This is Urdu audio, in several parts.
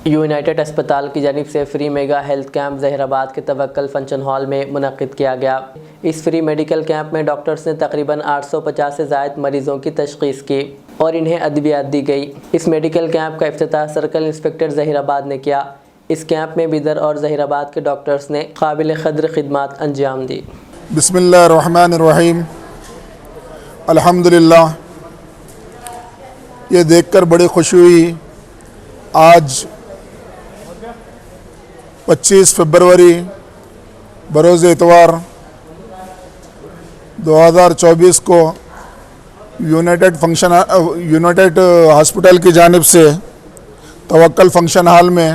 یونائٹڈ اسپتال کی جانب سے free mega health camp Zaheer آباد کے توکل فنکشن ہال میں منعقد کیا گیا۔ اس فری میڈیکل کیمپ میں ڈاکٹرز نے تقریباً 850 سے زائد مریضوں کی تشخیص کی اور انہیں ادویات دی گئی۔ اس میڈیکل کیمپ کا افتتاح سرکل انسپکٹر ظہیر آباد نے کیا۔ اس کیمپ میں بیدر اور ظہیر آباد کے ڈاکٹرز نے قابل قدر خدمات انجام دی۔ بسم اللہ الرحمن الرحیم۔ الحمدللہ، یہ دیکھ کر بڑی خوشی ہوئی۔ آج 25 فروری بروز اتوار 2024 کو یونائٹڈ ہاسپٹل کی جانب سے توکل فنکشن ہال میں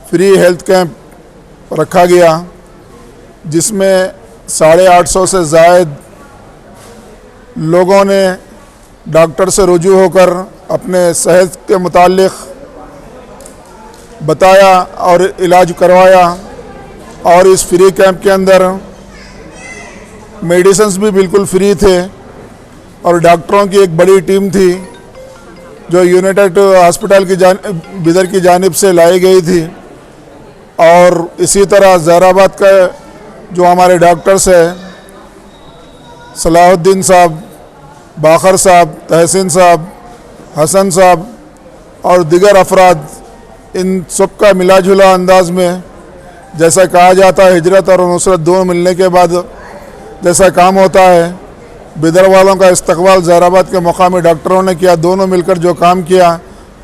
فری ہیلتھ کیمپ رکھا گیا، جس میں 850 سے زائد لوگوں نے ڈاکٹر سے رجوع ہو کر اپنے صحت کے متعلق بتایا اور علاج کروایا۔ اور اس فری کیمپ کے اندر میڈیسنز بھی بالکل فری تھے اور ڈاکٹروں کی ایک بڑی ٹیم تھی جو یونائٹڈ ہاسپٹل کی بیدر کی جانب سے لائی گئی تھی۔ اور اسی طرح ظہیر آباد کا جو ہمارے ڈاکٹرز ہیں، صلاح الدین صاحب، باقر صاحب، تحسین صاحب، حسن صاحب اور دیگر افراد، ان سب کا ملا جلا انداز میں، جیسا کہا جاتا ہے ہجرت اور نصرت دونوں ملنے کے بعد جیسا کام ہوتا ہے، بیدر والوں کا استقبال ظہیر آباد کے مقامی ڈاکٹروں نے کیا۔ دونوں مل کر جو کام کیا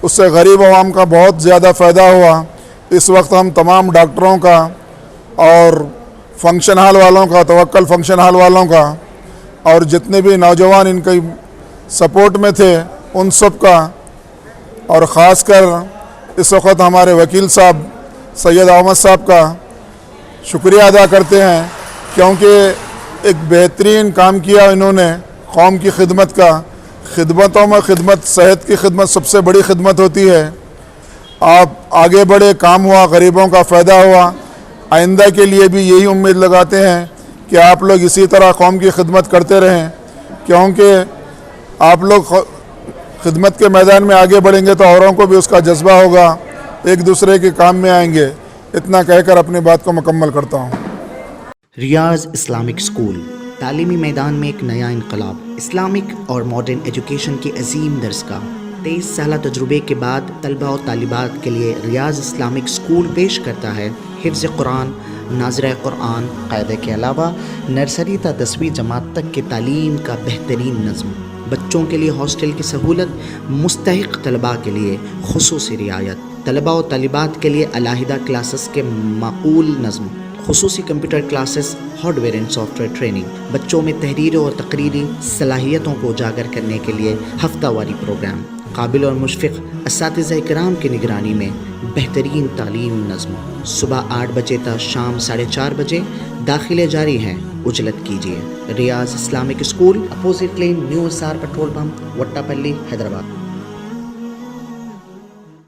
اس سے غریب عوام کا بہت زیادہ فائدہ ہوا۔ اس وقت ہم تمام ڈاکٹروں کا اور فنکشن ہال والوں کا، توکل فنکشن ہال والوں کا، اور جتنے بھی نوجوان ان کی سپورٹ میں تھے ان سب کا، اور خاص کر اس وقت ہمارے وکیل صاحب سید احمد صاحب کا شکریہ ادا کرتے ہیں، کیونکہ ایک بہترین کام کیا انہوں نے قوم کی خدمت کا۔ خدمتوں میں خدمت، صحت کی خدمت سب سے بڑی خدمت ہوتی ہے۔ آپ آگے بڑھے، کام ہوا، غریبوں کا فائدہ ہوا۔ آئندہ کے لیے بھی یہی امید لگاتے ہیں کہ آپ لوگ اسی طرح قوم کی خدمت کرتے رہیں، کیونکہ آپ لوگ خدمت کے میدان میں آگے بڑھیں گے تو اوروں کو بھی اس کا جذبہ ہوگا، ایک دوسرے کے کام میں آئیں گے۔ اتنا کہہ کر اپنی بات کو مکمل کرتا ہوں۔ ریاض اسلامک اسکول، تعلیمی میدان میں ایک نیا انقلاب، اسلامک اور ماڈرن ایجوکیشن کی عظیم درسگاہ۔ 23 سالہ تجربے کے بعد طلبہ و طالبات کے لیے ریاض اسلامک اسکول پیش کرتا ہے حفظ قرآن، ناظرہ قرآن، قاعدے کے علاوہ نرسری تا 10ویں جماعت تک کی تعلیم کا بہترین نظم۔ بچوں کے لیے ہاسٹل کی سہولت، مستحق طلباء کے لیے خصوصی رعایت، طلباء و طالبات کے لیے علیحدہ کلاسز کے معقول نظم، خصوصی computer classes, hard where and soft where training, بچوں میں تحریری اور تقریری صلاحیتوں کو اجاگر کرنے کے لیے ہفتہ واری پروگرام، قابل اور مشفق اساتذہ کرام کی نگرانی میں بہترین تعلیم نظم۔ صبح 8 بجے تا شام 4:30 بجے داخلے جاری ہیں، اجلت کیجیے۔ Riyaz Islamic school, opposite lane, new SR petrol pump, Vattepally, Hyderabad.